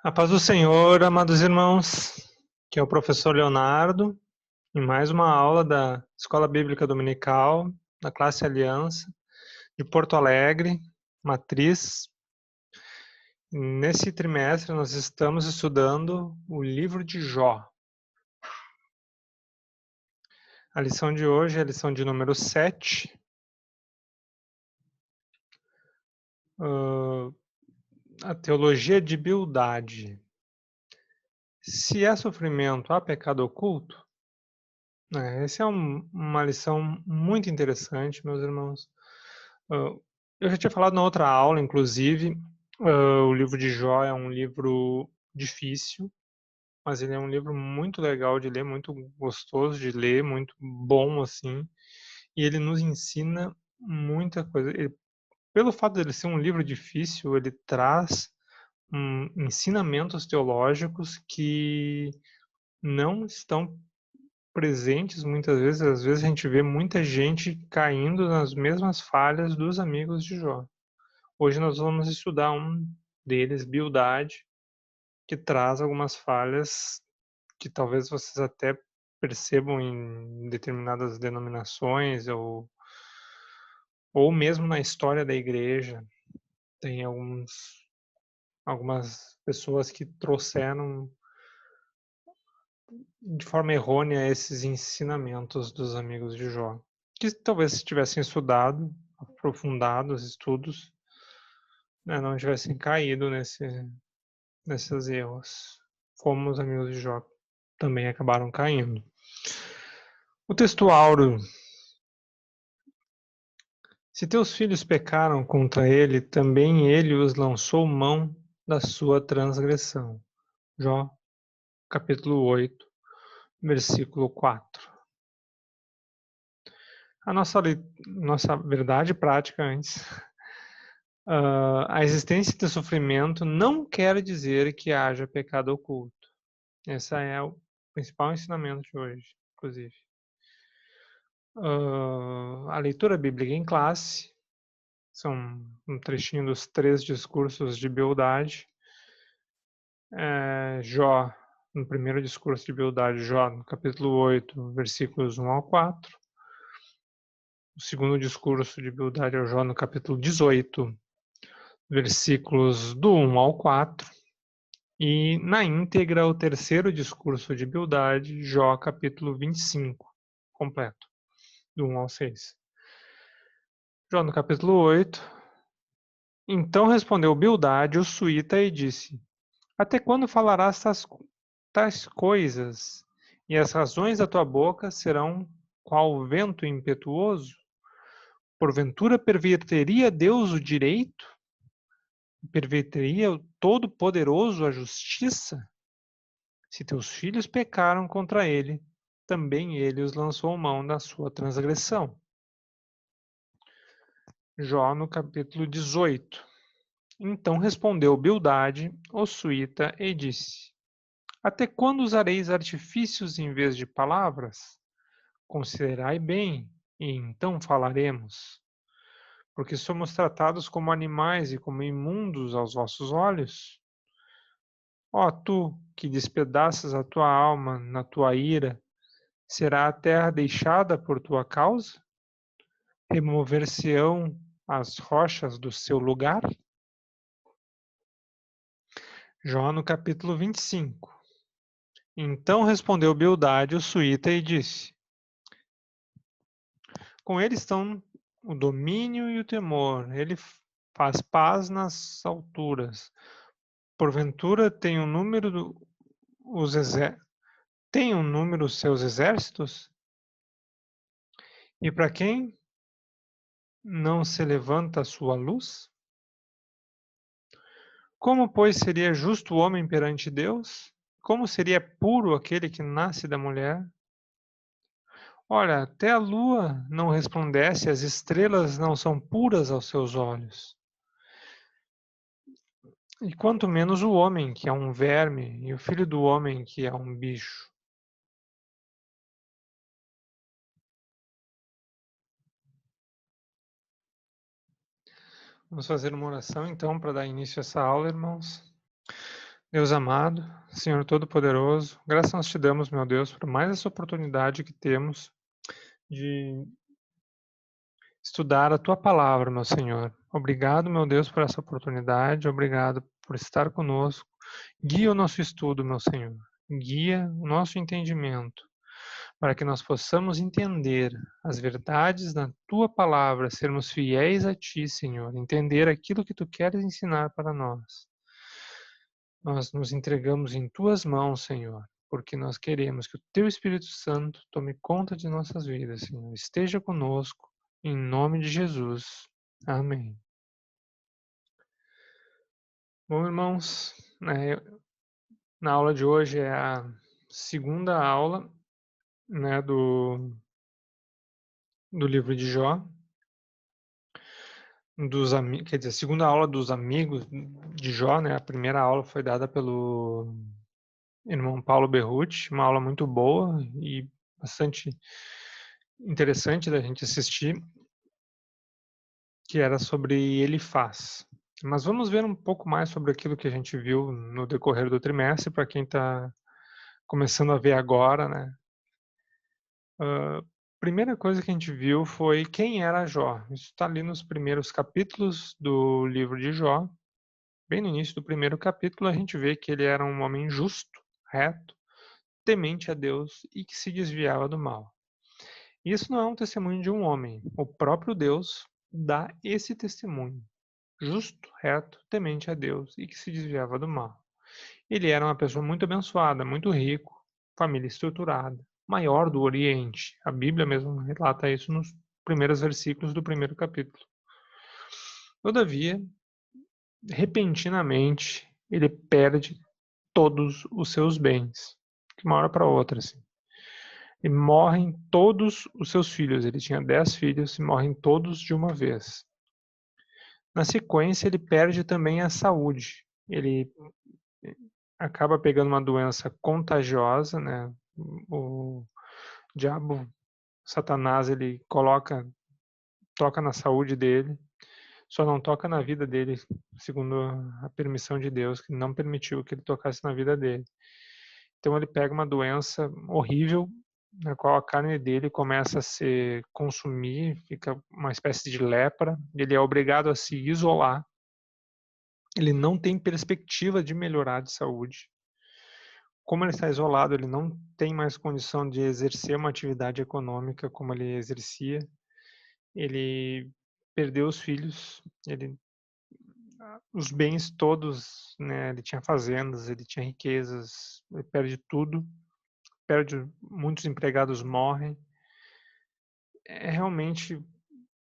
A paz do Senhor, amados irmãos, que é o professor Leonardo, em mais uma aula da Escola Bíblica Dominical, da classe Aliança, de Porto Alegre, Matriz. Nesse trimestre, nós estamos estudando o livro de Jó. A lição de hoje é a lição de número 7. A teologia de Bildade. Se há sofrimento, há pecado oculto? Essa é uma lição muito interessante, meus irmãos. Eu já tinha falado na outra aula, inclusive, o livro de Jó é um livro difícil, mas ele é um livro muito legal de ler, muito gostoso de ler, muito bom, assim, e ele nos ensina muita coisa. Pelo fato de ele ser um livro difícil, ele traz ensinamentos teológicos que não estão presentes muitas vezes. Às vezes a gente vê muita gente caindo nas mesmas falhas dos amigos de Jó. Hoje nós vamos estudar um deles, Bildade, que traz algumas falhas que talvez vocês até percebam em determinadas denominações ou mesmo na história da igreja. Tem algumas pessoas que trouxeram de forma errônea esses ensinamentos dos amigos de Jó, que talvez se tivessem estudado, aprofundado os estudos, né, não tivessem caído nesses erros, como os amigos de Jó também acabaram caindo. O texto áureo: se teus filhos pecaram contra ele, também ele os lançou mão da sua transgressão. Jó, capítulo 8, versículo 4. A nossa verdade prática antes. A existência de sofrimento não quer dizer que haja pecado oculto. Esse é o principal ensinamento de hoje, inclusive. A leitura bíblica em classe são um trechinho dos 3 discursos de Bildade. Jó, no primeiro discurso de Bildade, Jó, no capítulo 8, versículos 1 ao 4. O segundo discurso de Bildade é o Jó, no capítulo 18, versículos do 1 ao 4. E, na íntegra, o terceiro discurso de Bildade, Jó, capítulo 25, completo, do 1 ao 6. Jó, no capítulo 8. Então respondeu Bildade, o suíta, e disse: até quando falarás tais coisas, e as razões da tua boca serão qual vento impetuoso? Porventura perverteria Deus o direito? Perverteria o Todo-Poderoso a justiça? Se teus filhos pecaram contra ele, também ele os lançou mão da sua transgressão. Jó, no capítulo 18. Então respondeu Bildade, o suíta, e disse: até quando usareis artifícios em vez de palavras? Considerai bem, e então falaremos. Porque somos tratados como animais e como imundos aos vossos olhos? Ó tu, que despedaças a tua alma na tua ira, será a terra deixada por tua causa? Remover-se-ão as rochas do seu lugar? Jó, no capítulo 25. Então respondeu Bildade, o suíta, e disse: com ele estão o domínio e o temor, ele faz paz nas alturas. Porventura tem um número tem um número os seus exércitos? E para quem não se levanta a sua luz? Como, pois, seria justo o homem perante Deus? Como seria puro aquele que nasce da mulher? Olha, até a lua não resplandece, as estrelas não são puras aos seus olhos. E quanto menos o homem, que é um verme, e o filho do homem, que é um bicho. Vamos fazer uma oração, então, para dar início a essa aula, irmãos. Deus amado, Senhor Todo-Poderoso, graças nós te damos, meu Deus, por mais essa oportunidade que temos de estudar a tua palavra, meu Senhor. Obrigado, meu Deus, por essa oportunidade, obrigado por estar conosco. Guia o nosso estudo, meu Senhor. Guia o nosso entendimento, para que nós possamos entender as verdades da tua palavra, sermos fiéis a ti, Senhor, entender aquilo que tu queres ensinar para nós. Nós nos entregamos em tuas mãos, Senhor, porque nós queremos que o teu Espírito Santo tome conta de nossas vidas, Senhor. Esteja conosco, em nome de Jesus. Amém. Bom, irmãos, na aula de hoje é a segunda aula, né, do livro de Jó, quer dizer, a segunda aula dos amigos de Jó, né? A primeira aula foi dada pelo irmão Paulo Berruti, uma aula muito boa e bastante interessante da gente assistir, que era sobre Elifaz. Mas vamos ver um pouco mais sobre aquilo que a gente viu no decorrer do trimestre, para quem está começando a ver agora, né? Primeira coisa que a gente viu foi quem era Jó. Isso está ali nos primeiros capítulos do livro de Jó. Bem no início do primeiro capítulo, a gente vê que ele era um homem justo, reto, temente a Deus e que se desviava do mal. Isso não é um testemunho de um homem. O próprio Deus dá esse testemunho. Justo, reto, temente a Deus e que se desviava do mal. Ele era uma pessoa muito abençoada, muito rico, família estruturada, maior do Oriente. A Bíblia mesmo relata isso nos primeiros versículos do primeiro capítulo. Todavia, repentinamente, ele perde todos os seus bens, de uma hora para outra, assim. E morrem todos os seus filhos. Ele tinha 10 filhos e morrem todos de uma vez. Na sequência, ele perde também a saúde. Ele acaba pegando uma doença contagiosa, né? O diabo, Satanás, ele toca na saúde dele, só não toca na vida dele, segundo a permissão de Deus, que não permitiu que ele tocasse na vida dele. Então ele pega uma doença horrível, na qual a carne dele começa a se consumir, fica uma espécie de lepra, ele é obrigado a se isolar, ele não tem perspectiva de melhorar de saúde. Como ele está isolado, ele não tem mais condição de exercer uma atividade econômica como ele exercia. Ele perdeu os filhos, os bens todos, né? Ele tinha fazendas, ele tinha riquezas, ele perde tudo, perde muitos empregados morrem. É realmente,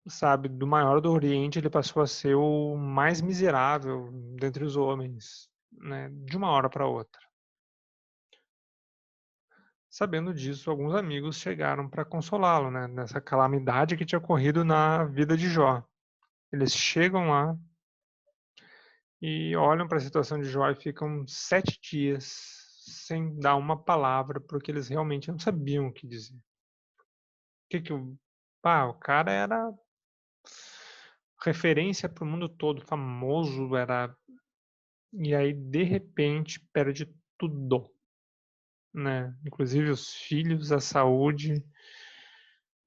sabe, do maior do Oriente ele passou a ser o mais miserável dentre os homens, né? De uma hora para outra. Sabendo disso, alguns amigos chegaram para consolá-lo, né, nessa calamidade que tinha ocorrido na vida de Jó. Eles chegam lá e olham para a situação de Jó e ficam 7 dias sem dar uma palavra, porque eles realmente não sabiam o que dizer. O cara era referência para o mundo todo, famoso, e aí de repente perde tudo, né? Inclusive os filhos, a saúde,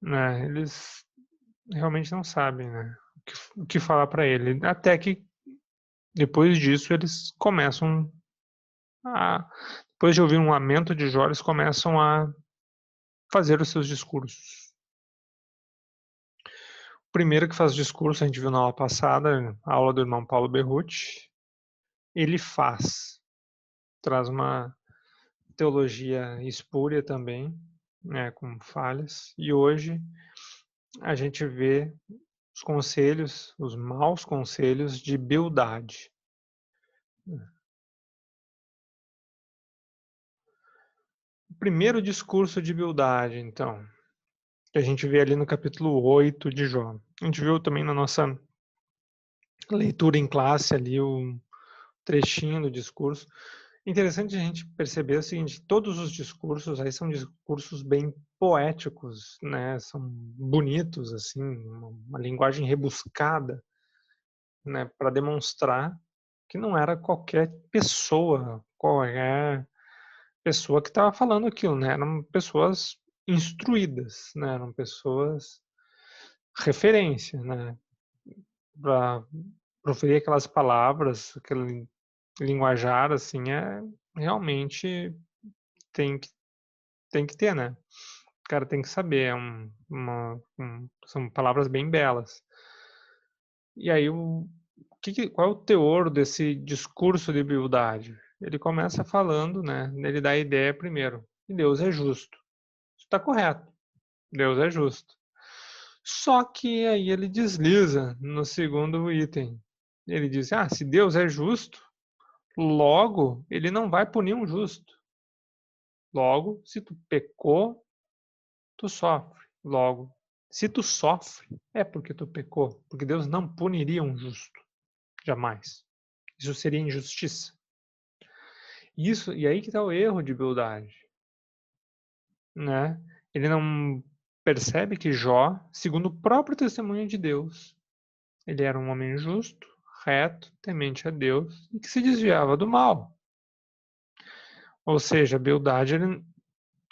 né? Eles realmente não sabem, né, o que falar para ele. Até que depois disso eles começam a, depois de ouvir um lamento de Jó, eles começam a fazer os seus discursos. O primeiro que faz discurso, a gente viu na aula passada, a aula do irmão Paulo Berruti, ele traz uma teologia espúria também, né, com falhas, e hoje a gente vê os conselhos, os maus conselhos de Bildade. O primeiro discurso de Bildade, então, que a gente vê ali no capítulo 8 de Jó. A gente viu também na nossa leitura em classe ali o trechinho do discurso. Interessante a gente perceber o seguinte, todos os discursos aí são discursos bem poéticos, né? São bonitos, assim, uma linguagem rebuscada, né? Para demonstrar que não era qualquer pessoa qualquer pessoa que estava falando aquilo, né, eram pessoas instruídas, né, eram pessoas referência, né, para proferir aquelas palavras, aquele linguajar, assim, realmente tem que tem que ter, né. O cara tem que saber, são palavras bem belas. E aí qual é o teor desse discurso de humildade? Ele começa falando, né, ele dá a ideia primeiro, que Deus é justo. Isso está correto, Deus é justo. Só que aí ele desliza no segundo item. Ele diz: "Ah, se Deus é justo, logo ele não vai punir um justo. Logo, se tu pecou, tu sofre. Logo, se tu sofre, é porque tu pecou, porque Deus não puniria um justo, jamais. Isso seria injustiça." E aí que está o erro de Bildade, né? Ele não percebe que Jó, segundo o próprio testemunho de Deus, ele era um homem justo, reto, temente a Deus e que se desviava do mal. Ou seja, Bildade ele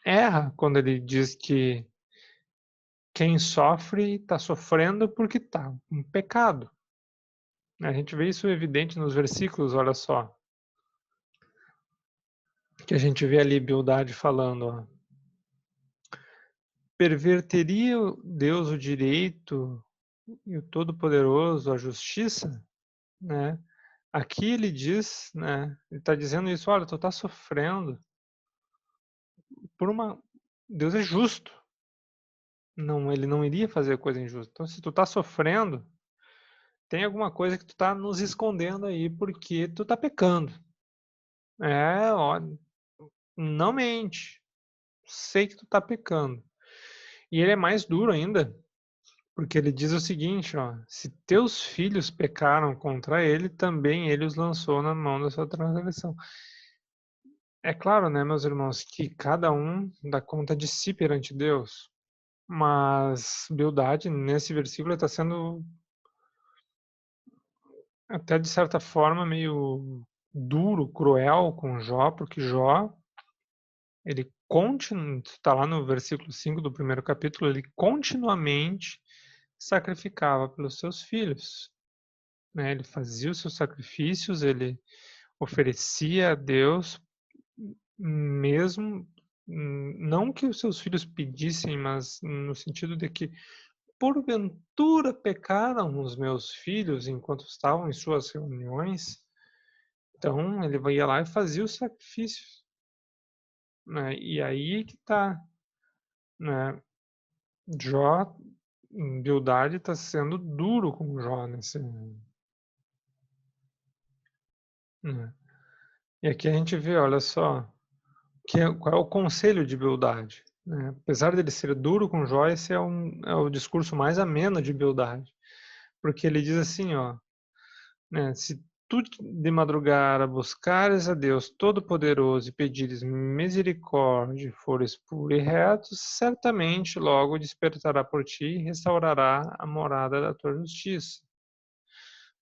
erra quando ele diz que quem sofre está sofrendo porque está em pecado. A gente vê isso evidente nos versículos, olha só. Que a gente vê ali Bildade falando, ó. Perverteria Deus o direito e o Todo-Poderoso a justiça, né? Aqui ele diz, né? Ele está dizendo isso, olha, tu está sofrendo por uma... Deus é justo. Não, ele não iria fazer coisa injusta. Então, se tu está sofrendo, tem alguma coisa que tu está nos escondendo aí porque tu está pecando. Ó, não mente. Sei que tu está pecando. E ele é mais duro ainda, porque ele diz o seguinte, ó: se teus filhos pecaram contra ele, também ele os lançou na mão da sua transgressão. É claro, né, meus irmãos, que cada um dá conta de si perante Deus, mas Bildade, nesse versículo, está sendo até de certa forma meio duro, cruel com Jó, porque Jó, ele continua, está lá no versículo 5 do primeiro capítulo, ele continuamente sacrificava pelos seus filhos, né? Ele fazia os seus sacrifícios, ele oferecia a Deus, mesmo não que os seus filhos pedissem, mas no sentido de que porventura pecaram os meus filhos enquanto estavam em suas reuniões, então ele ia lá e fazia os sacrifícios, né? E aí que tá, né? Jó, Bildade está sendo duro com Jó nesse, né? E aqui a gente vê, olha só, qual é o conselho de Bildade, né? Apesar dele ser duro com Jó, esse é o discurso mais ameno de Bildade, porque ele diz assim, ó, né, se tu de madrugada buscares a Deus Todo-Poderoso e pedires misericórdia, fores puro e reto, certamente logo despertará por ti e restaurará a morada da tua justiça.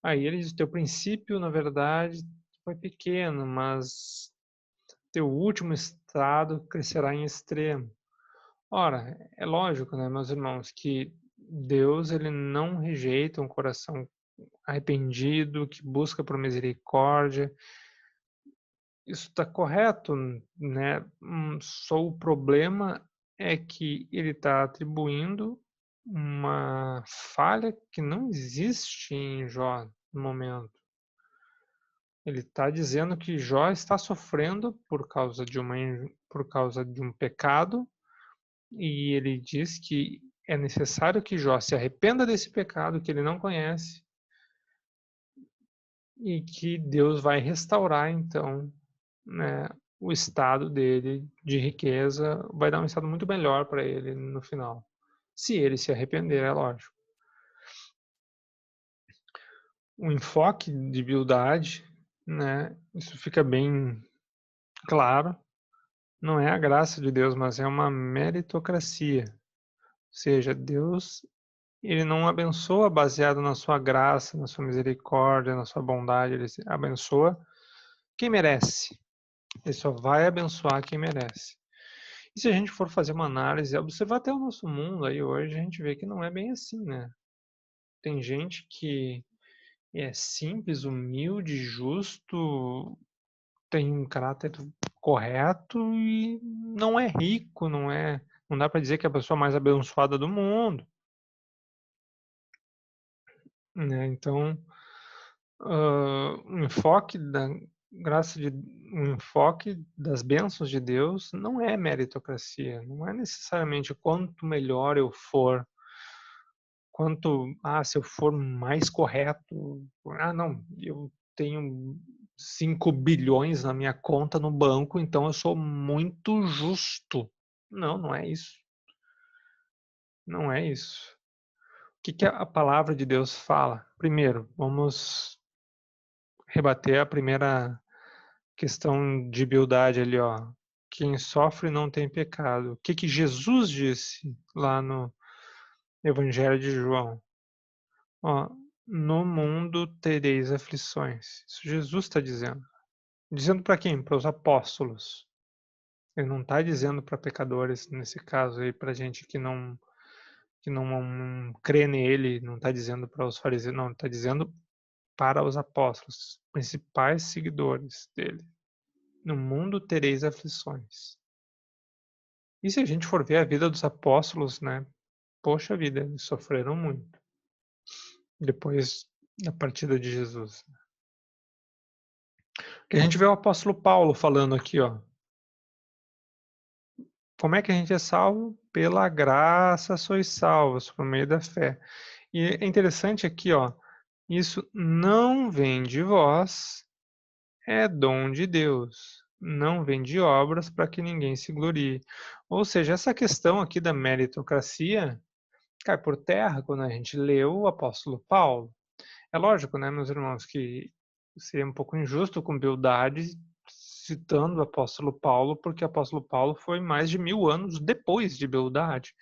Aí ele diz, teu princípio, na verdade, foi pequeno, mas teu último estado crescerá em extremo. Ora, é lógico, né, meus irmãos, que Deus ele não rejeita um coração arrependido, que busca por misericórdia. Isso está correto, né? Só o problema é que ele está atribuindo uma falha que não existe em Jó no momento. Ele está dizendo que Jó está sofrendo por causa de um pecado, e ele diz que é necessário que Jó se arrependa desse pecado que ele não conhece e que Deus vai restaurar então, né, o estado dele de riqueza, vai dar um estado muito melhor para ele no final. Se ele se arrepender, é lógico. O enfoque de Bildade, né, isso fica bem claro, não é a graça de Deus, mas é uma meritocracia. Ou seja, Deus, ele não abençoa baseado na sua graça, na sua misericórdia, na sua bondade, ele abençoa quem merece. Ele só vai abençoar quem merece. E se a gente for fazer uma análise, observar até o nosso mundo aí hoje, a gente vê que não é bem assim, né? Tem gente que é simples, humilde, justo, tem um caráter correto e não é rico, não dá para dizer que é a pessoa mais abençoada do mundo, né? Então, o enfoque da graça de o enfoque das bênçãos de Deus não é meritocracia, não é necessariamente quanto melhor eu for, se eu for mais correto, não, eu tenho 5 bilhões na minha conta no banco, então eu sou muito justo. Não, não é isso. Não é isso. O que que a palavra de Deus fala? Primeiro, vamos rebater a primeira questão de beldade ali, ó. Quem sofre não tem pecado. O que que Jesus disse lá no Evangelho de João? Ó, no mundo tereis aflições. Isso Jesus está dizendo. Dizendo para quem? Para os apóstolos. Ele não está dizendo para pecadores, nesse caso aí, para gente que não crê nele, não está dizendo para os fariseus, não, está dizendo para os apóstolos, principais seguidores dele. No mundo tereis aflições. E se a gente for ver a vida dos apóstolos, né? Poxa vida, eles sofreram muito depois da partida de Jesus. Que a gente vê o apóstolo Paulo falando aqui, ó. Como é que a gente é salvo? Pela graça sois salvos, por meio da fé. E é interessante aqui, ó, isso não vem de vós, é dom de Deus. Não vem de obras para que ninguém se glorie. Ou seja, essa questão aqui da meritocracia cai por terra quando a gente lê o apóstolo Paulo. É lógico, né, meus irmãos, que seria um pouco injusto com Bildade citando o apóstolo Paulo, porque o apóstolo Paulo foi mais de 1000 anos depois de Bildade.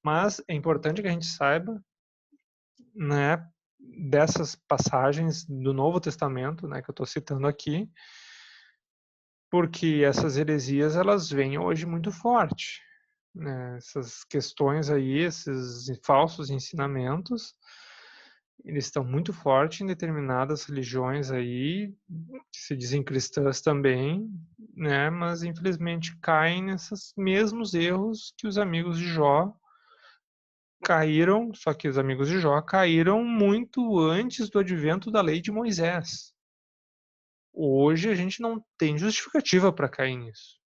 Mas é importante que a gente saiba, né, dessas passagens do Novo Testamento, né, que eu estou citando aqui, porque essas heresias elas vêm hoje muito forte, né? Essas questões aí, esses falsos ensinamentos, eles estão muito fortes em determinadas religiões aí, que se dizem cristãs também, né? Mas infelizmente caem nesses mesmos erros que os amigos de Jó caíram, só que os amigos de Jó caíram muito antes do advento da lei de Moisés. Hoje a gente não tem justificativa para cair nisso,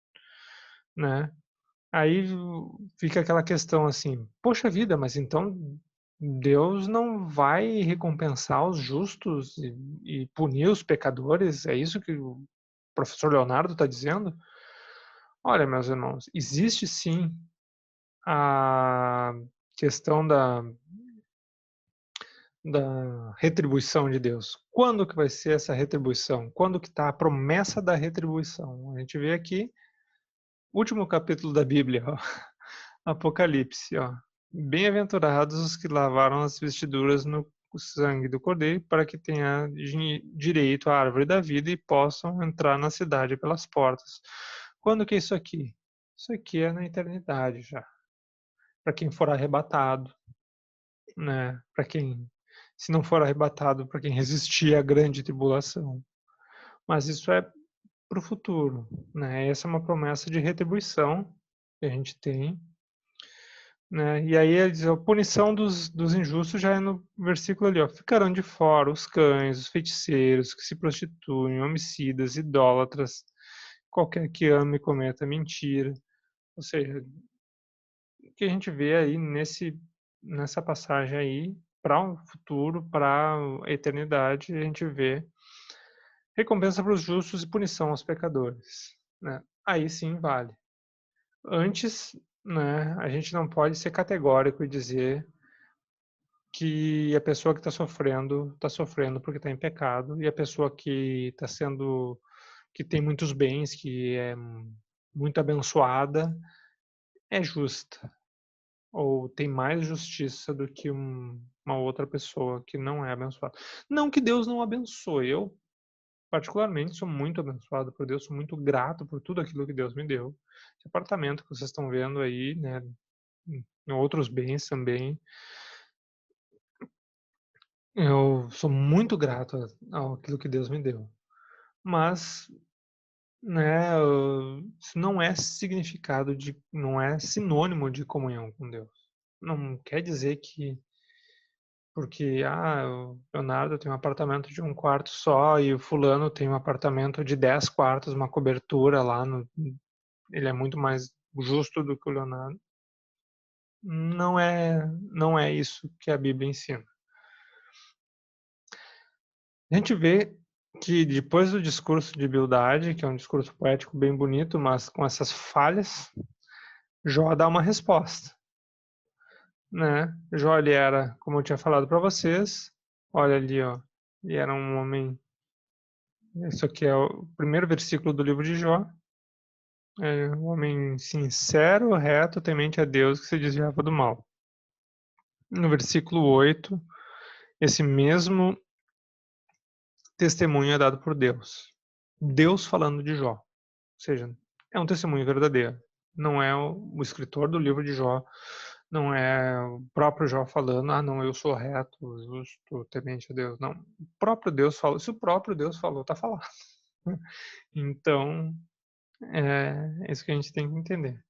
né? Aí fica aquela questão assim: poxa vida, mas então Deus não vai recompensar os justos e punir os pecadores? É isso que o professor Leonardo está dizendo? Olha, meus irmãos, existe sim a questão da retribuição de Deus. Quando que vai ser essa retribuição? Quando que está a promessa da retribuição? A gente vê aqui, último capítulo da Bíblia, ó, Apocalipse, ó. Bem-aventurados os que lavaram as vestiduras no sangue do Cordeiro, para que tenham direito à árvore da vida e possam entrar na cidade pelas portas. Quando que é isso aqui? Isso aqui é na eternidade já. Para quem for arrebatado, né? Para quem, se não for arrebatado, para quem resistir à grande tribulação. Mas isso é para o futuro, né? Essa é uma promessa de retribuição que a gente tem, né? E aí ele diz, a punição dos injustos já é no versículo ali, ó, ficarão de fora os cães, os feiticeiros, que se prostituem, homicidas, idólatras, qualquer que ame e cometa mentira. Ou seja, o que a gente vê aí nessa passagem aí, para o futuro, para a eternidade, a gente vê recompensa para os justos e punição aos pecadores, né? Aí sim vale. Antes, né, a gente não pode ser categórico e dizer que a pessoa que está sofrendo porque está em pecado, e a pessoa que tem muitos bens, que é muito abençoada, é justa, ou tem mais justiça do que uma outra pessoa que não é abençoada. Não que Deus não abençoe, eu particularmente, sou muito abençoado por Deus, sou muito grato por tudo aquilo que Deus me deu. Esse apartamento que vocês estão vendo aí, né, outros bens também. Eu sou muito grato ao aquilo que Deus me deu. Mas, né, isso não é sinônimo de comunhão com Deus. Não quer dizer que porque, o Leonardo tem um apartamento de um quarto só e o fulano tem um apartamento de 10 quartos, uma cobertura lá no ele é muito mais justo do que o Leonardo. Não é isso que a Bíblia ensina. A gente vê que depois do discurso de Bildade, que é um discurso poético bem bonito, mas com essas falhas, Jó dá uma resposta, né? Jó, ele era, como eu tinha falado para vocês, olha ali, ó, ele era um homem. Isso aqui é o primeiro versículo do livro de Jó. É um homem sincero, reto, temente a Deus, que se desviava do mal. No versículo 8, esse mesmo testemunho é dado por Deus. Deus falando de Jó. Ou seja, é um testemunho verdadeiro. Não é o escritor do livro de Jó, não é o próprio Jó falando, não, eu sou reto, justo, temente a Deus. Não, o próprio Deus falou. Se o próprio Deus falou, está falado. Então, é isso que a gente tem que entender.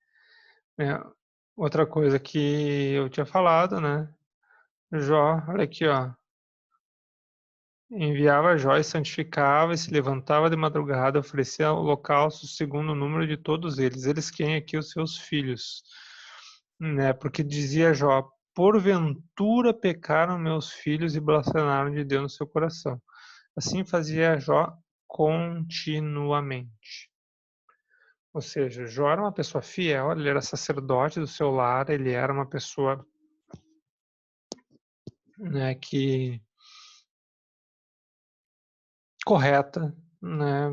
Outra coisa que eu tinha falado, né? Jó, olha aqui, ó. Enviava Jó e santificava e se levantava de madrugada, oferecia holocausto segundo o número de todos eles. Eles quem aqui os seus filhos, né? Porque dizia Jó: porventura pecaram meus filhos e blasfemaram de Deus no seu coração. Assim fazia Jó continuamente. Ou seja, Jó era uma pessoa fiel, ele era sacerdote do seu lar, ele era uma pessoa, né, que correta, né?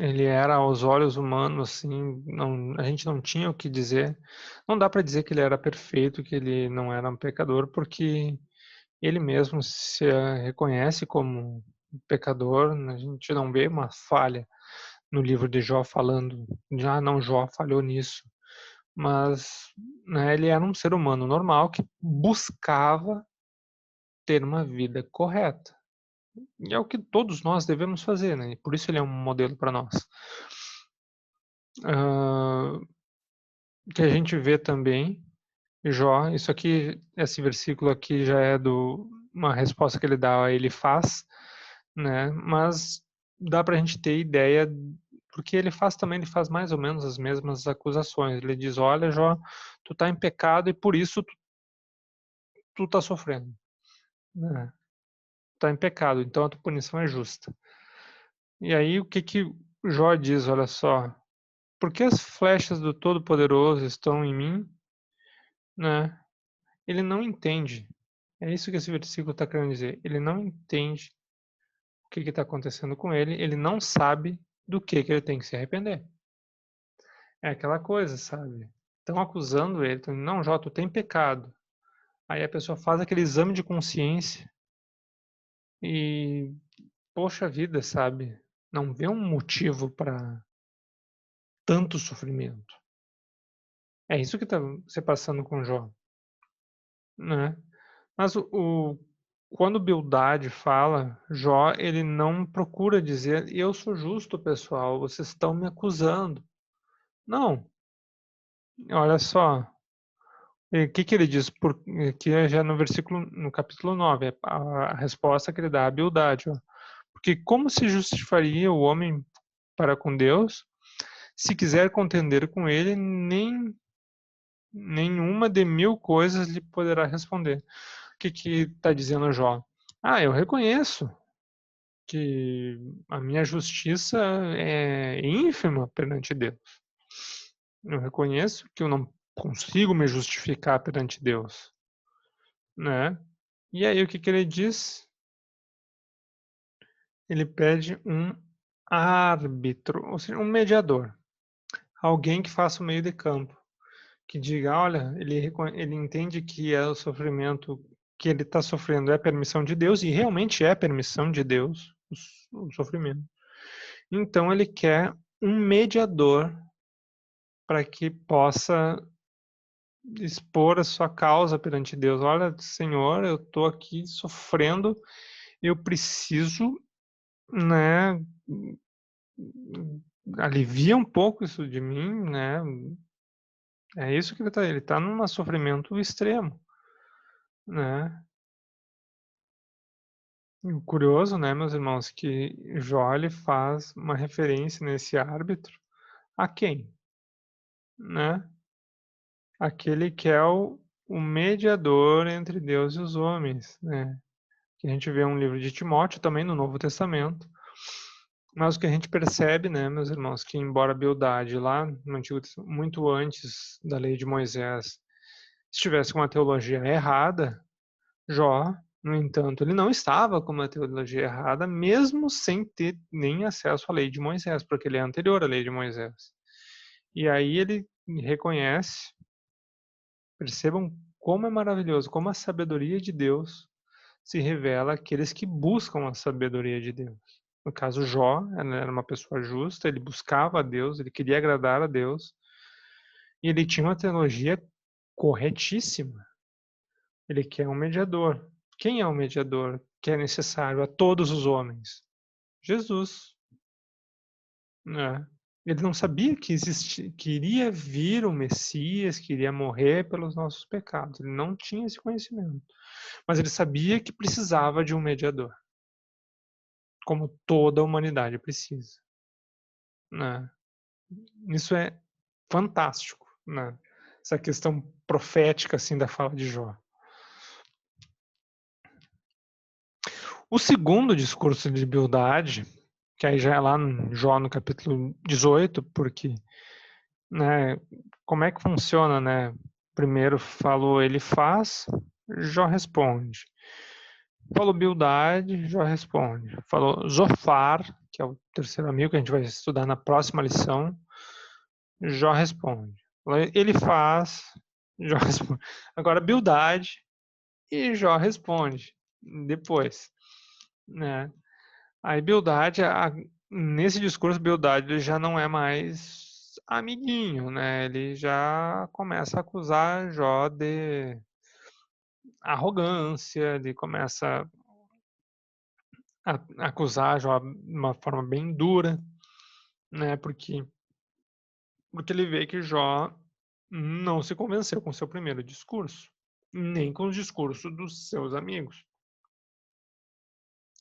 Ele era aos olhos humanos, assim, não, a gente não tinha o que dizer. Não dá para dizer que ele era perfeito, que ele não era um pecador, porque ele mesmo se reconhece como pecador. A gente não vê uma falha no livro de Jó falando, não, Jó falhou nisso. Mas, né, ele era um ser humano normal que buscava ter uma vida correta. E é o que todos nós devemos fazer, né? Por isso ele é um modelo para nós. Que a gente vê também, Jó, isso aqui, esse versículo aqui já é uma resposta que ele dá a ele faz, né? Mas dá para a gente ter ideia, porque ele faz mais ou menos as mesmas acusações. Ele diz: olha, Jó, tu tá em pecado e por isso tu tá sofrendo, né? Tu tá em pecado, então a tua punição é justa. E aí o que que Jó diz, olha só, porque as flechas do Todo-Poderoso estão em mim, né? Ele não entende. É isso que esse versículo está querendo dizer. Ele não entende o que está acontecendo com ele. Ele não sabe do que ele tem que se arrepender. É aquela coisa, sabe? Estão acusando ele. Não, Jó, tu tem pecado. Aí a pessoa faz aquele exame de consciência e, poxa vida, sabe? Não vê um motivo para tanto sofrimento. É isso que está se passando com Jó, né? Mas quando Bildade fala, Jó, ele não procura dizer, eu sou justo, pessoal, vocês estão me acusando. Não, olha só, o que que ele diz? Que é já no versículo, no capítulo 9, a resposta que ele dá a Bildade. Ó. Porque como se justificaria o homem para com Deus, se quiser contender com ele, nenhuma de 1000 coisas lhe poderá responder. O que que está dizendo Jó? Eu reconheço que a minha justiça é ínfima perante Deus. Eu reconheço que eu não consigo me justificar perante Deus, né? E aí o que que ele diz? Ele pede um árbitro, ou seja, um mediador, alguém que faça o meio de campo, que diga, olha, ele entende que é o sofrimento que ele está sofrendo é permissão de Deus e realmente é permissão de Deus. o sofrimento. Então ele quer um mediador para que possa expor a sua causa perante Deus. Olha, Senhor, eu estou aqui sofrendo, eu preciso, né, alivia um pouco isso de mim, né? É isso que ele tá num sofrimento extremo, né? E o curioso, né, meus irmãos, que Jó ele faz uma referência nesse árbitro a quem, né? Aquele que é o mediador entre Deus e os homens, né? Que a gente vê um livro de Timóteo também no Novo Testamento. Mas o que a gente percebe, né, meus irmãos, que embora Bildade lá no Antigo Testamento, muito antes da lei de Moisés, estivesse com uma teologia errada, Jó, no entanto, ele não estava com uma teologia errada, mesmo sem ter nem acesso à lei de Moisés, porque ele é anterior à lei de Moisés. E aí ele reconhece, percebam como é maravilhoso, como a sabedoria de Deus se revela àqueles que buscam a sabedoria de Deus. No caso, Jó era uma pessoa justa, ele buscava a Deus, ele queria agradar a Deus, e ele tinha uma teologia corretíssima. Ele quer um mediador. Quem é o mediador que é necessário a todos os homens? Jesus. Né? Ele não sabia que iria vir o Messias, que iria morrer pelos nossos pecados. Ele não tinha esse conhecimento. Mas ele sabia que precisava de um mediador, como toda a humanidade precisa. Né? Isso é fantástico, né? Essa questão profética assim da fala de Jó. O segundo discurso de Bildade, que aí já é lá no Jó no capítulo 18, porque, né, como é que funciona, né? Primeiro falou ele faz, Jó responde. Falou Bildade, Jó responde. Falou Zofar, que é o terceiro amigo que a gente vai estudar na próxima lição, Jó responde. Ele faz, Jó responde. Agora Bildade e Jó responde depois, né? Aí Bildade, nesse discurso, Bildade ele já não é mais amiguinho, né? Ele já começa a acusar Jó de arrogância, ele começa a acusar Jó de uma forma bem dura, né? Porque ele vê que Jó não se convenceu com seu primeiro discurso, nem com o discurso dos seus amigos.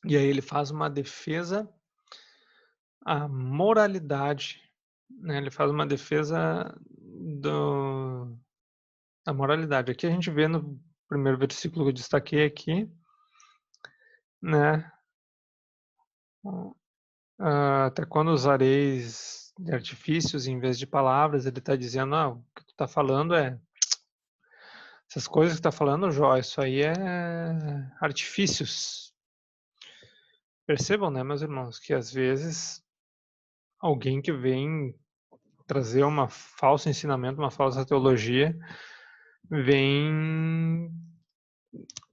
E aí ele faz uma defesa à moralidade, né? Ele faz uma defesa da moralidade. Aqui a gente vê no primeiro versículo que eu destaquei aqui, né? Até quando usareis de artifícios em vez de palavras, ele está dizendo, o que tu está falando essas coisas que está falando, Jó, isso aí é artifícios. Percebam, né, meus irmãos, que às vezes alguém que vem trazer uma falso ensinamento, uma falsa teologia, vem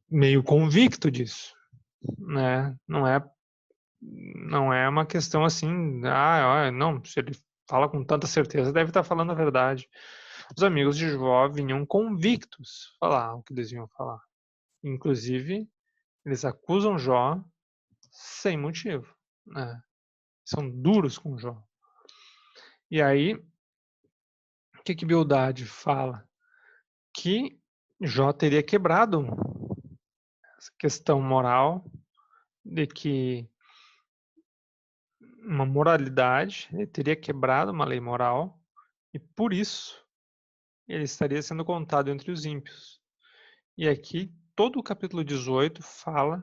meio convicto disso, né? Não é uma questão assim, não, se ele fala com tanta certeza, deve estar falando a verdade. Os amigos de Jó vinham convictos falar o que eles iam falar. Inclusive, eles acusam Jó sem motivo, né? São duros com Jó. E aí, o que Bildade fala? Que Jó teria quebrado essa questão moral de que uma moralidade, ele teria quebrado uma lei moral e por isso ele estaria sendo contado entre os ímpios. E aqui todo o capítulo 18 fala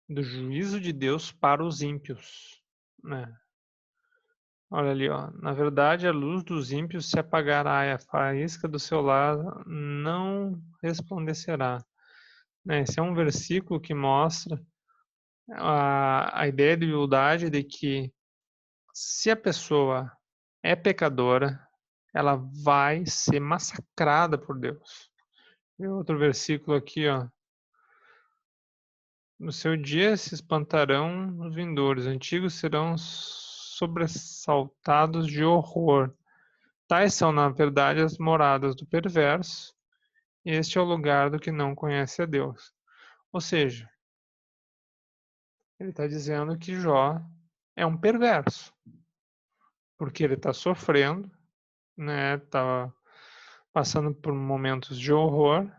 do juízo de Deus para os ímpios, né? Olha ali, ó. Na verdade, a luz dos ímpios se apagará e a faísca do seu lar não resplandecerá. Né? Esse é um versículo que mostra a ideia de humildade de que se a pessoa é pecadora, ela vai ser massacrada por Deus. E outro versículo aqui, ó. No seu dia se espantarão os vindouros, antigos serão sobressaltados de horror. Tais são, na verdade, as moradas do perverso, e este é o lugar do que não conhece a Deus. Ou seja, ele está dizendo que Jó é um perverso, porque ele está sofrendo, né? Está passando por momentos de horror,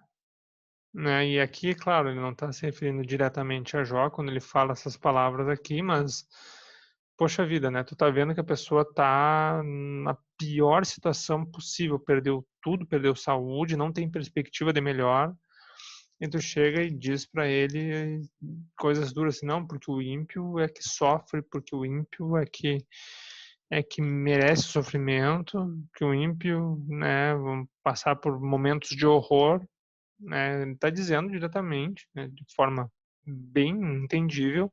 né? E aqui, claro, ele não está se referindo diretamente a Jó quando ele fala essas palavras aqui, mas poxa vida, né? Tu tá vendo que a pessoa tá na pior situação possível, perdeu tudo, perdeu saúde, não tem perspectiva de melhor. E tu chega e diz para ele coisas duras assim, não, porque o ímpio é que sofre, porque o ímpio é que merece sofrimento, que o ímpio, né, vão passar por momentos de horror, né? Ele está dizendo diretamente, né, de forma bem entendível,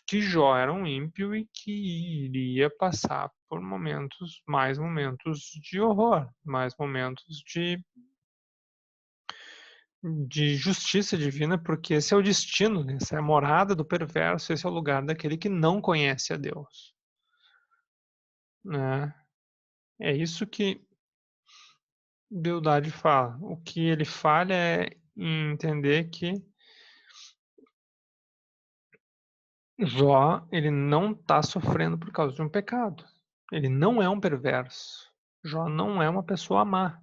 que Jó era um ímpio e que iria passar por mais momentos de horror, mais momentos de justiça divina, porque esse é o destino, essa é a morada do perverso, esse é o lugar daquele que não conhece a Deus, né? É isso que Bildade fala. O que ele falha é em entender que Jó, ele não está sofrendo por causa de um pecado. Ele não é um perverso. Jó não é uma pessoa má,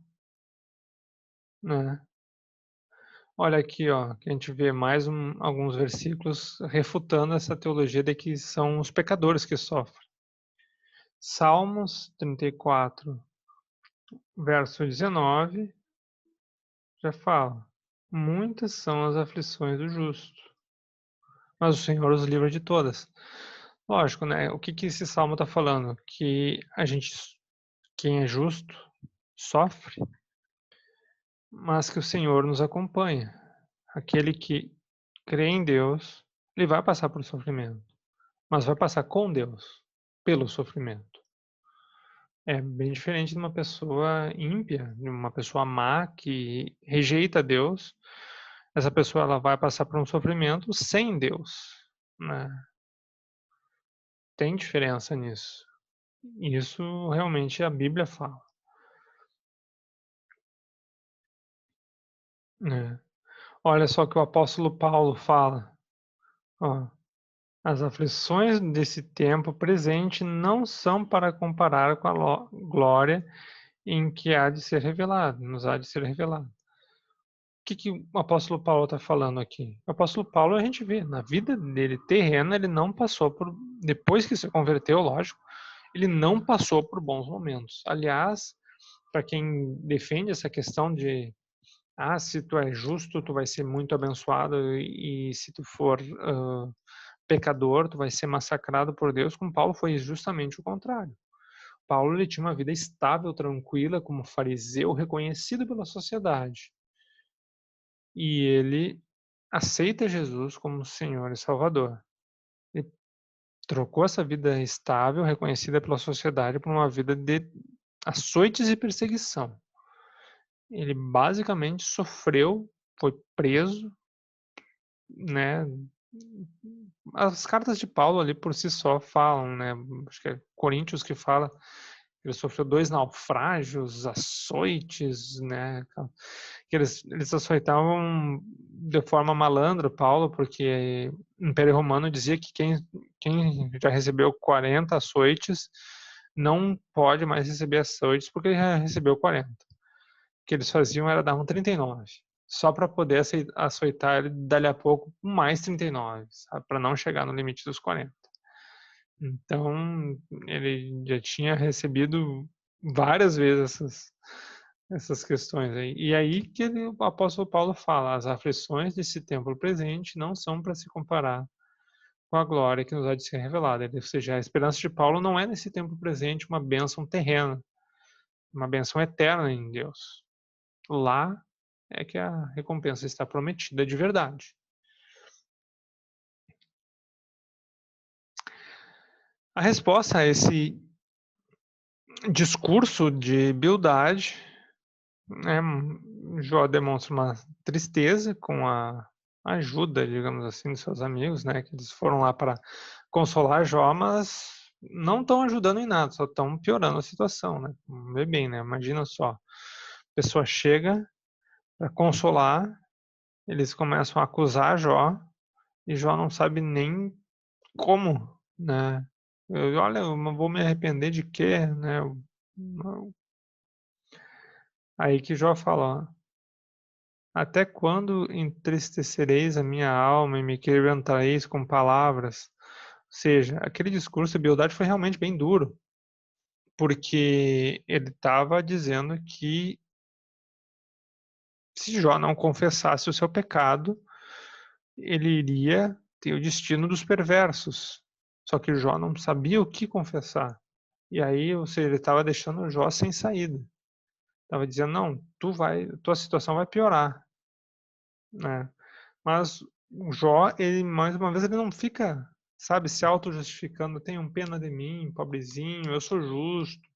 né? Olha aqui, ó, que a gente vê mais alguns versículos refutando essa teologia de que são os pecadores que sofrem. Salmos 34, verso 19, já fala: muitas são as aflições do justo, mas o Senhor os livra de todas. Lógico, né? O que que esse salmo está falando? Que quem é justo, sofre, mas que o Senhor nos acompanha. Aquele que crê em Deus, ele vai passar por sofrimento, mas vai passar com Deus, pelo sofrimento. É bem diferente de uma pessoa ímpia, de uma pessoa má que rejeita Deus. Essa pessoa ela vai passar por um sofrimento sem Deus, né? Tem diferença nisso. Isso realmente a Bíblia fala, né? Olha só o que o apóstolo Paulo fala, ó: as aflições desse tempo presente não são para comparar com a glória em que há de ser revelado, nos há de ser revelado. O que o apóstolo Paulo está falando aqui? O apóstolo Paulo, a gente vê, na vida dele terrena, ele não passou por, depois que se converteu, lógico, ele não passou por bons momentos. Aliás, para quem defende essa questão de se tu é justo, tu vai ser muito abençoado, e se tu for pecador, tu vai ser massacrado por Deus, com Paulo foi justamente o contrário. Paulo ele tinha uma vida estável, tranquila, como fariseu, reconhecido pela sociedade. E ele aceita Jesus como Senhor e Salvador. Ele trocou essa vida estável, reconhecida pela sociedade, por uma vida de açoites e perseguição. Ele basicamente sofreu, foi preso, né? As cartas de Paulo ali por si só falam, né? Acho que é Coríntios que fala que ele sofreu 2 naufrágios, açoites, né? Que eles açoitavam de forma malandra Paulo, porque o Império Romano dizia que quem já recebeu 40 açoites não pode mais receber açoites porque ele já recebeu 40. O que eles faziam era dar um 39, só para poder açoitar ele dali a pouco com mais 39, para não chegar no limite dos 40. Então, ele já tinha recebido várias vezes essas questões aí. E aí que o apóstolo Paulo fala: as aflições desse tempo presente não são para se comparar com a glória que nos há de ser revelada. Ou seja, a esperança de Paulo não é nesse tempo presente uma bênção terrena, uma bênção eterna em Deus. Lá é que a recompensa está prometida de verdade. A resposta a esse discurso de Bildade, né, Jó demonstra uma tristeza com ajuda, digamos assim, dos seus amigos, né, que eles foram lá para consolar Jó, mas não estão ajudando em nada, só estão piorando a situação, né. Vê bem, né, imagina só, a pessoa chega para consolar, eles começam a acusar Jó, e Jó não sabe nem como, né. "Olha, eu não vou me arrepender de quê?", né, aí que Jó fala, ó: "Até quando entristecereis a minha alma e me quebrantareis com palavras?" Ou seja, aquele discurso de Bildade foi realmente bem duro, porque ele estava dizendo que se Jó não confessasse o seu pecado, ele iria ter o destino dos perversos. Só que Jó não sabia o que confessar. E aí, ou seja, ele estava deixando Jó sem saída. Estava dizendo: "Não, tua situação vai piorar", né. Mas o Jó, ele mais uma vez, ele não fica, sabe, se auto-justificando: "Tenham pena de mim, pobrezinho, eu sou justo".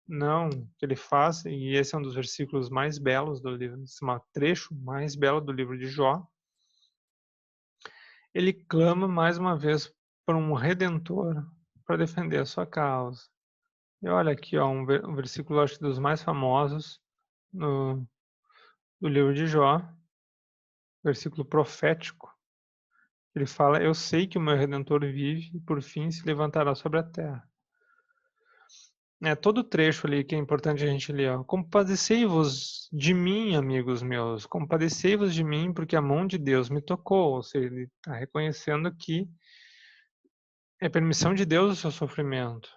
Não, o que ele faz, e esse é um dos versículos mais belos do livro, esse é um trecho mais belo do livro de Jó, ele clama mais uma vez por um redentor para defender a sua causa. E olha aqui, ó, um versículo, acho que dos mais famosos no do livro de Jó, versículo profético. Ele fala: "Eu sei que o meu redentor vive e por fim se levantará sobre a terra". É, todo o trecho ali que é importante a gente ler, ó: "Compadecei-vos de mim, amigos meus, compadecei-vos de mim, porque a mão de Deus me tocou", ou seja, ele está reconhecendo que é permissão de Deus o seu sofrimento.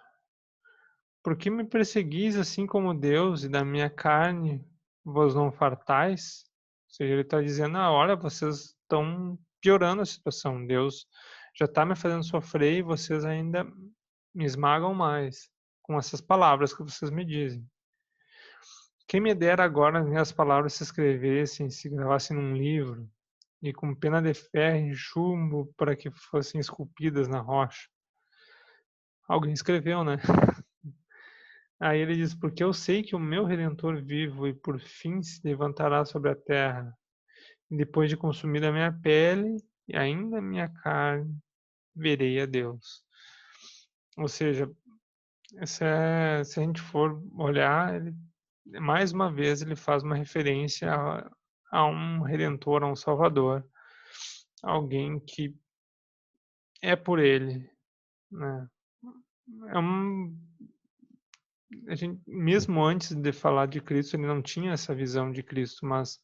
"Por que me perseguis assim como Deus, e da minha carne vos não fartais?" Ou seja, ele está dizendo: "Ah, olha, vocês estão piorando a situação, Deus já está me fazendo sofrer e vocês ainda me esmagam mais com essas palavras que vocês me dizem. Quem me dera agora as minhas palavras se escrevessem, se gravassem num livro, e com pena de ferro e chumbo para que fossem esculpidas na rocha." Alguém escreveu, né? Aí ele diz: "Porque eu sei que o meu Redentor vivo e por fim se levantará sobre a terra, e depois de consumida a minha pele e ainda a minha carne, verei a Deus." Ou seja, se a gente for olhar, ele, mais uma vez, ele faz uma referência a um Redentor, a um Salvador, alguém que é por ele, né. É um A gente, mesmo antes de falar de Cristo, ele não tinha essa visão de Cristo, mas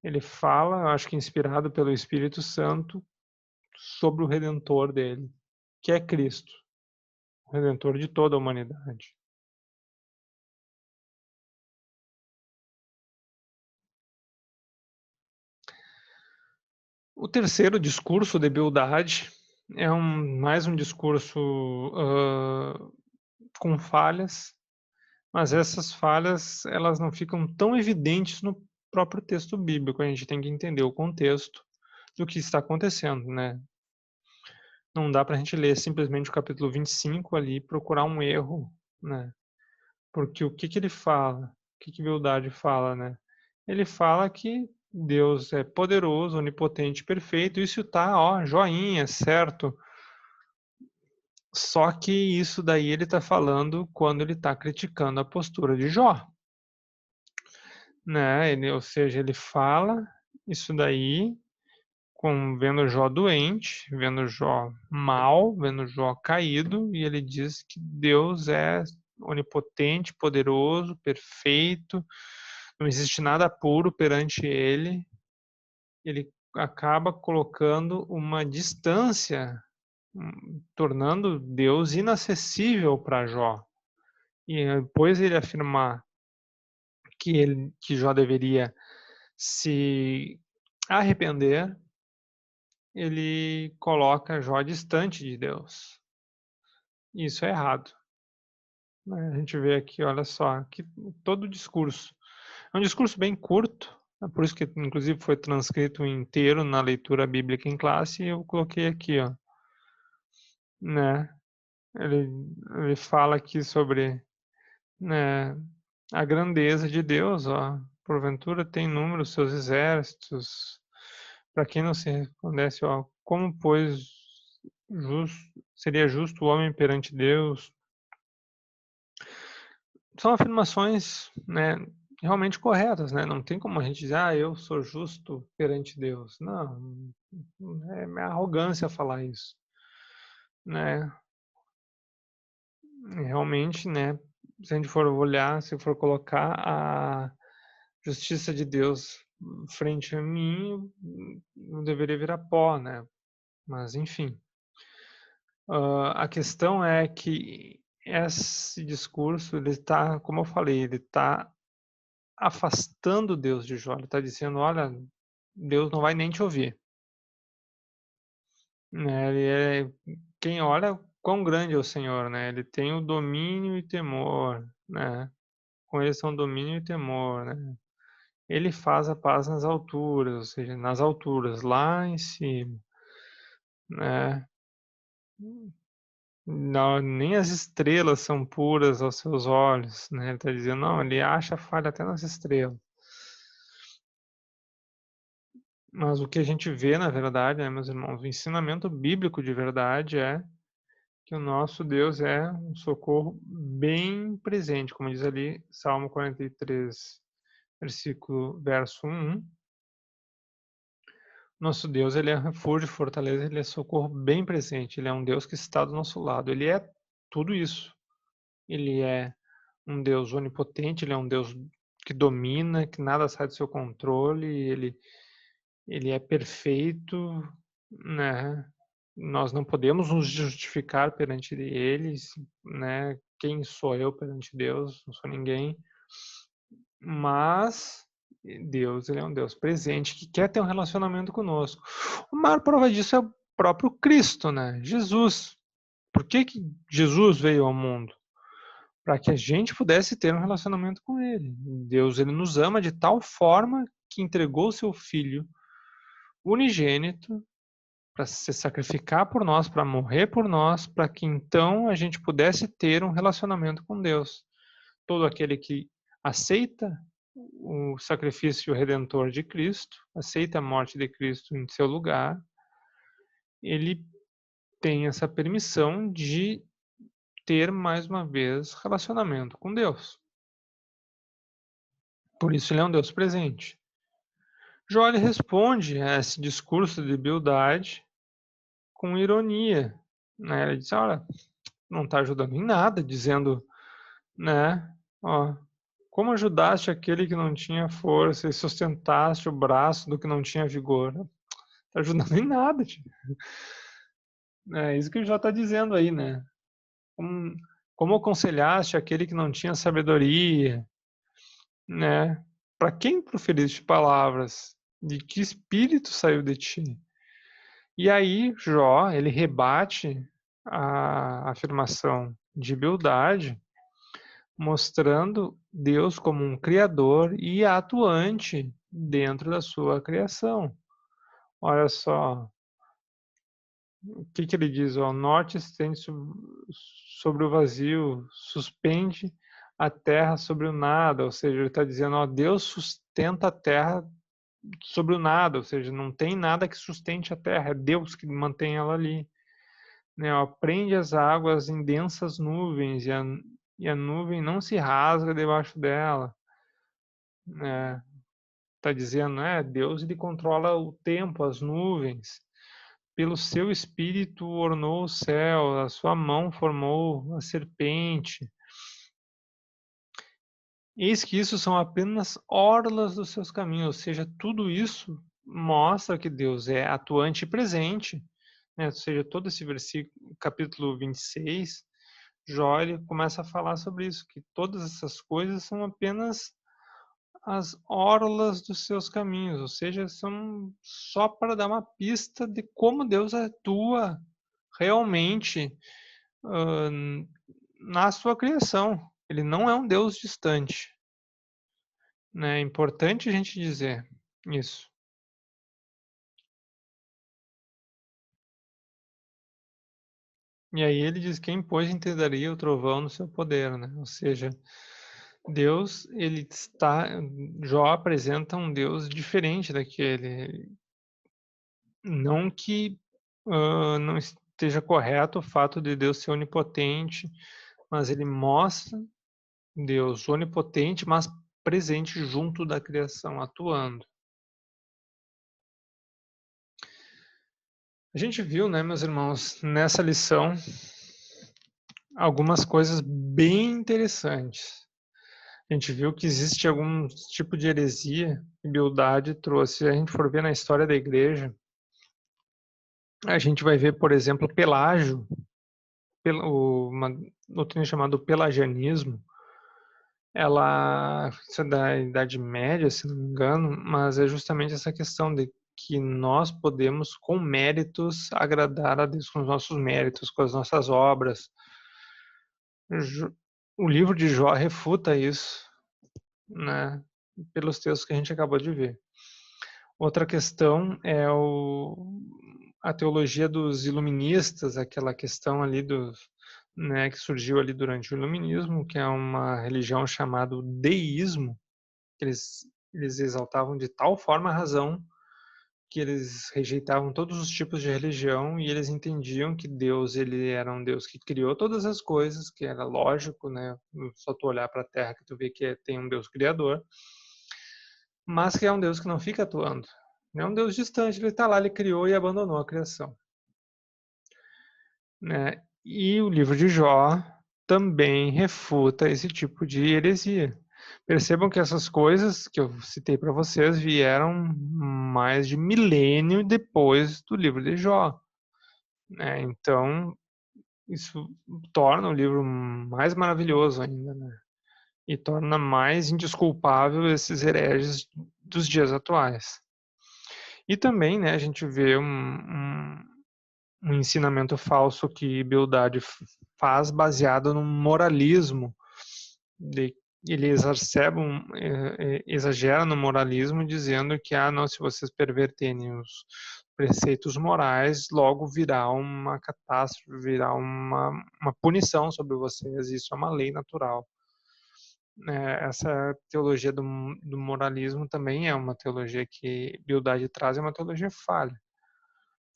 ele fala, eu acho que inspirado pelo Espírito Santo, sobre o redentor dele, que é Cristo, o redentor de toda a humanidade. O terceiro discurso de Bildade é mais um discurso, com falhas, mas essas falhas, elas não ficam tão evidentes no próprio texto bíblico, a gente tem que entender o contexto do que está acontecendo, né. Não dá para a gente ler simplesmente o capítulo 25 ali e procurar um erro, né. Porque o que que ele fala? O que que Bildade fala, né? Ele fala que Deus é poderoso, onipotente, perfeito, isso tá, ó, joinha, certo. Só que isso daí ele tá falando quando ele tá criticando a postura de Jó, né, ou seja, ele fala isso daí vendo Jó doente, vendo Jó mal, vendo Jó caído, e ele diz que Deus é onipotente, poderoso, perfeito, não existe nada puro perante ele. Ele acaba colocando uma distância, tornando Deus inacessível para Jó. E depois ele afirmar que Jó deveria se arrepender, ele coloca Jó distante de Deus. Isso é errado, né. A gente vê aqui, olha só, que todo o discurso. É um discurso bem curto, é por isso que inclusive foi transcrito inteiro na leitura bíblica em classe, e eu coloquei aqui, ó, né. Ele ele fala aqui sobre, né, a grandeza de Deus, ó: "Porventura tem número os seus exércitos, Para quem não se respondesse, ó, como pois seria justo o homem perante Deus? São afirmações, né, realmente corretas, né? Não tem como a gente dizer, ah, eu sou justo perante Deus. Não, é arrogância falar isso, né? Realmente, né? Se a gente for olhar, se for colocar a justiça de Deus frente a mim, não deveria virar pó, né? Mas enfim, a questão é que esse discurso, ele está, como eu falei, ele está afastando Deus de Jó. Ele está dizendo: olha, Deus não vai nem te ouvir. Né? Quem olha quão grande é o Senhor, né? Ele tem o domínio e temor, né? Com ele são domínio e temor, né? Ele faz a paz nas alturas, ou seja, nas alturas, lá em cima, né? Não, nem as estrelas são puras aos seus olhos, né? Ele está dizendo, não, ele acha falha até nas estrelas. Mas o que a gente vê, na verdade, né, meus irmãos, o ensinamento bíblico de verdade é que o nosso Deus é um socorro bem presente, como diz ali Salmo 43, verso 1. Nosso Deus, ele é refúgio, fortaleza, ele é socorro bem presente, ele é um Deus que está do nosso lado, ele é tudo isso. Ele é um Deus onipotente, ele é um Deus que domina, que nada sai do seu controle, ele é perfeito, né? Nós não podemos nos justificar perante ele, né? Quem sou eu perante Deus? Não sou ninguém. Mas Deus, ele é um Deus presente que quer ter um relacionamento conosco. A maior prova disso é o próprio Cristo, né? Jesus. Por que Jesus veio ao mundo? Para que a gente pudesse ter um relacionamento com ele. Deus, ele nos ama de tal forma que entregou o seu filho unigênito para se sacrificar por nós, para morrer por nós, para que então a gente pudesse ter um relacionamento com Deus. Todo aquele que aceita o sacrifício redentor de Cristo, aceita a morte de Cristo em seu lugar, ele tem essa permissão de ter mais uma vez relacionamento com Deus. Por isso ele é um Deus presente. Jó responde a esse discurso de Bildade com ironia, né? Ele diz: olha, não está ajudando em nada, dizendo, né? Ó, como ajudaste aquele que não tinha força e sustentaste o braço do que não tinha vigor? Não está ajudando em nada, tio. É isso que o Jó está dizendo aí, né? Como aconselhaste aquele que não tinha sabedoria, né? Para quem proferiste palavras? De que espírito saiu de ti? E aí, Jó, ele rebate a afirmação de Bildade, mostrando Deus como um criador e atuante dentro da sua criação. Olha só, o que ele diz? O norte estende sobre o vazio, suspende a terra sobre o nada, ou seja, ele está dizendo, ó, Deus sustenta a terra sobre o nada, ou seja, não tem nada que sustente a terra, é Deus que mantém ela ali. Né, ó, prende as águas em densas nuvens e a nuvem não se rasga debaixo dela. Está dizendo, Deus ele controla o tempo, as nuvens. Pelo seu espírito ornou o céu, a sua mão formou a serpente. Eis que isso são apenas orlas dos seus caminhos, ou seja, tudo isso mostra que Deus é atuante e presente, né? Ou seja, todo esse versículo, capítulo 26, Jó ele começa a falar sobre isso, que todas essas coisas são apenas as orlas dos seus caminhos, ou seja, são só para dar uma pista de como Deus atua realmente na sua criação. Ele não é um Deus distante. Né? É importante a gente dizer isso. E aí ele diz: quem, pois, entenderia o trovão no seu poder, né? Ou seja, Deus, ele está. Jó apresenta um Deus diferente daquele. Não que, não esteja correto o fato de Deus ser onipotente, mas ele mostra Deus onipotente, mas presente junto da criação, atuando. A gente viu, né, meus irmãos, nessa lição, algumas coisas bem interessantes. A gente viu que existe algum tipo de heresia que Bildade trouxe. Se a gente for ver na história da igreja, a gente vai ver, por exemplo, Pelágio, uma doutrina chamada pelagianismo. Isso é da Idade Média, se não me engano, mas é justamente essa questão de que nós podemos, com méritos, agradar a Deus com os nossos méritos, com as nossas obras. O livro de Jó refuta isso, né, pelos textos que a gente acabou de ver. Outra questão é a teologia dos iluministas, aquela questão ali né, que surgiu ali durante o iluminismo, que é uma religião chamada deísmo, que eles exaltavam de tal forma a razão que eles rejeitavam todos os tipos de religião e eles entendiam que Deus, ele era um Deus que criou todas as coisas, que era lógico, né? Só tu olhar para a Terra que tu vê que tem um Deus criador, mas que é um Deus que não fica atuando. Não é um Deus distante, ele está lá, ele criou e abandonou a criação. Né? E o livro de Jó também refuta esse tipo de heresia. Percebam que essas coisas que eu citei para vocês vieram mais de milênio depois do livro de Jó. Né? Então, isso torna o livro mais maravilhoso ainda, né? E torna mais indesculpável esses hereges dos dias atuais. E também, né, a gente vê um ensinamento falso que Bildade faz baseado no moralismo. De, ele exagera no moralismo dizendo que, não, se vocês perverterem os preceitos morais, logo virá uma catástrofe, virá uma punição sobre vocês, isso é uma lei natural. Essa teologia do moralismo também é uma teologia que Bildade traz, é uma teologia falha.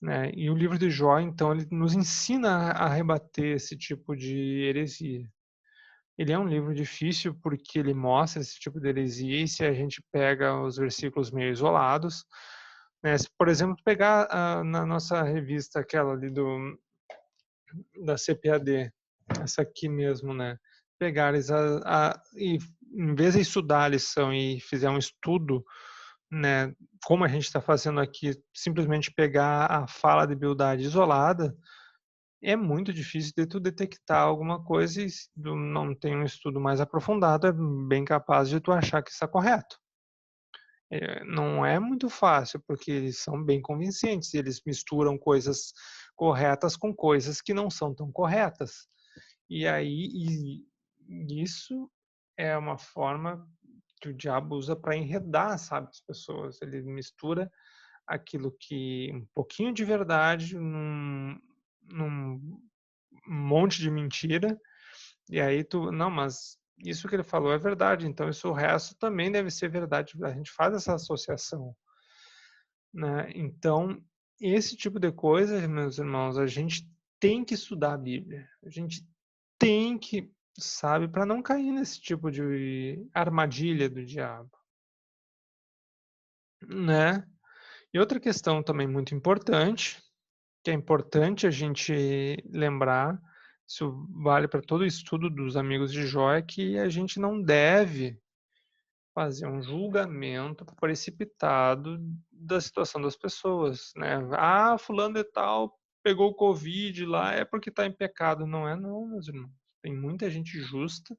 Né? E o livro de Jó, então, ele nos ensina a rebater esse tipo de heresia. Ele é um livro difícil porque ele mostra esse tipo de heresia e se a gente pega os versículos meio isolados, né? Se, por exemplo, pegar na nossa revista aquela ali da CPAD, essa aqui mesmo, né? Pegares e em vez de estudar a lição e fizer um estudo, né, como a gente está fazendo aqui, simplesmente pegar a fala de Bildade isolada, é muito difícil de tu detectar alguma coisa e se tu não tem um estudo mais aprofundado, é bem capaz de tu achar que está correto. Não é muito fácil, porque eles são bem convincentes, eles misturam coisas corretas com coisas que não são tão corretas. E aí, isso é uma forma que o diabo usa para enredar, sabe, as pessoas. Ele mistura aquilo que um pouquinho de verdade num monte de mentira, e aí tu, não, mas isso que ele falou é verdade, então isso o resto também deve ser verdade. A gente faz essa associação, né? Então, esse tipo de coisa, meus irmãos, a gente tem que estudar a Bíblia. A gente tem que, sabe, para não cair nesse tipo de armadilha do diabo, né? E outra questão também muito importante, que é importante a gente lembrar, isso vale para todo o estudo dos amigos de Jó, é que a gente não deve fazer um julgamento precipitado da situação das pessoas, né? Fulano de tal pegou o Covid lá, é porque está em pecado. Não é não, meus irmãos. Tem muita gente justa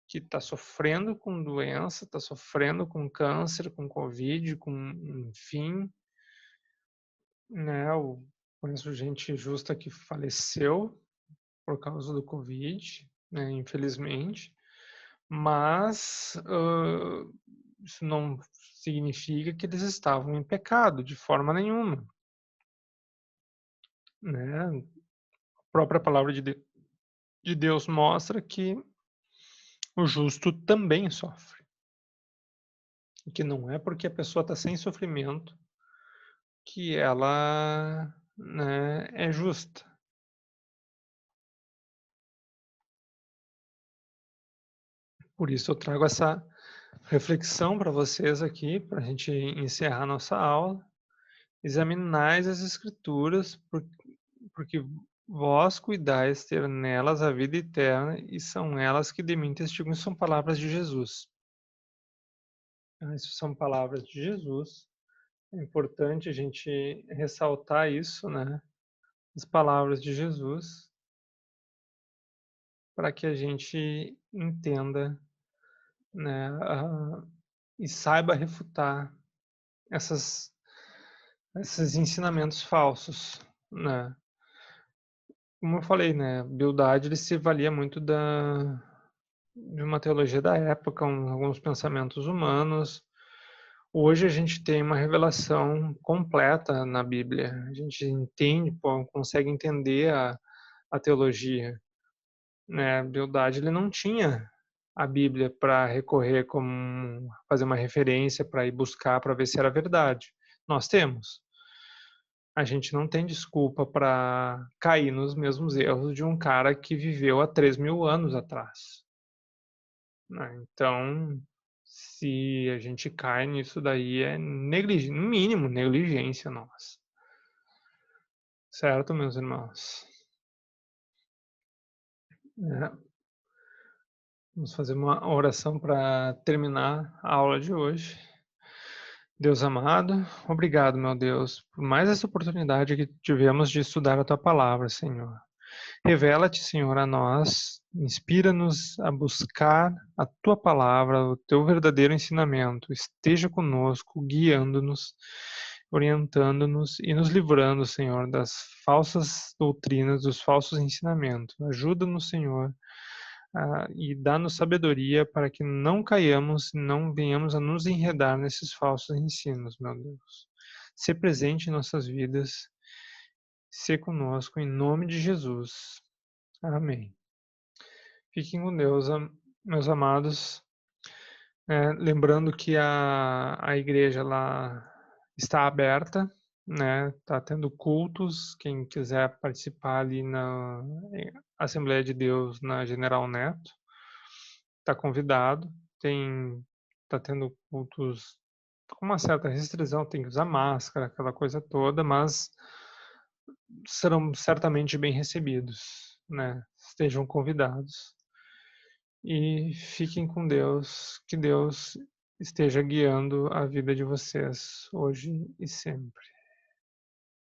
que está sofrendo com doença, está sofrendo com câncer, com Covid, com, enfim, né? Eu conheço gente justa que faleceu por causa do Covid, né? Infelizmente, mas isso não significa que eles estavam em pecado de forma nenhuma, né? A própria palavra de Deus mostra que o justo também sofre, e que não é porque a pessoa está sem sofrimento que ela, né, é justa. Por isso eu trago essa reflexão para vocês aqui, para a gente encerrar nossa aula. Examinais as Escrituras, porque vós cuidais ter nelas a vida eterna, e são elas que de mim testemunham. São palavras de Jesus. Isso são palavras de Jesus. É importante a gente ressaltar isso, né? As palavras de Jesus, para que a gente entenda, né, e saiba refutar essas, esses ensinamentos falsos, né? Como eu falei, né, Bildad ele se valia muito de uma teologia da época, alguns pensamentos humanos. Hoje a gente tem uma revelação completa na Bíblia. A gente entende, pô, consegue entender a teologia, né? Bildad ele não tinha a Bíblia para recorrer como fazer uma referência para ir buscar para ver se era verdade. Nós temos. A gente não tem desculpa para cair nos mesmos erros de um cara que viveu há 3.000 anos atrás, né. Então, se a gente cai nisso daí é no mínimo negligência nossa. Certo, meus irmãos? É, vamos fazer uma oração para terminar a aula de hoje. Deus amado, obrigado, meu Deus, por mais essa oportunidade que tivemos de estudar a tua palavra, Senhor. Revela-te, Senhor, a nós, inspira-nos a buscar a tua palavra, o teu verdadeiro ensinamento. Esteja conosco, guiando-nos, orientando-nos e nos livrando, Senhor, das falsas doutrinas, dos falsos ensinamentos. Ajuda-nos, Senhor, e dá-nos sabedoria para que não caiamos, não venhamos a nos enredar nesses falsos ensinos, meu Deus. Ser presente em nossas vidas, ser conosco, em nome de Jesus. Amém. Fiquem com Deus, meus amados. Lembrando que a igreja lá está aberta, né? Está tendo cultos. Quem quiser participar ali na Assembleia de Deus na General Neto, está convidado. Está tendo cultos com uma certa restrição, tem que usar máscara, aquela coisa toda, mas serão certamente bem recebidos, né? Estejam convidados. E fiquem com Deus, que Deus esteja guiando a vida de vocês hoje e sempre.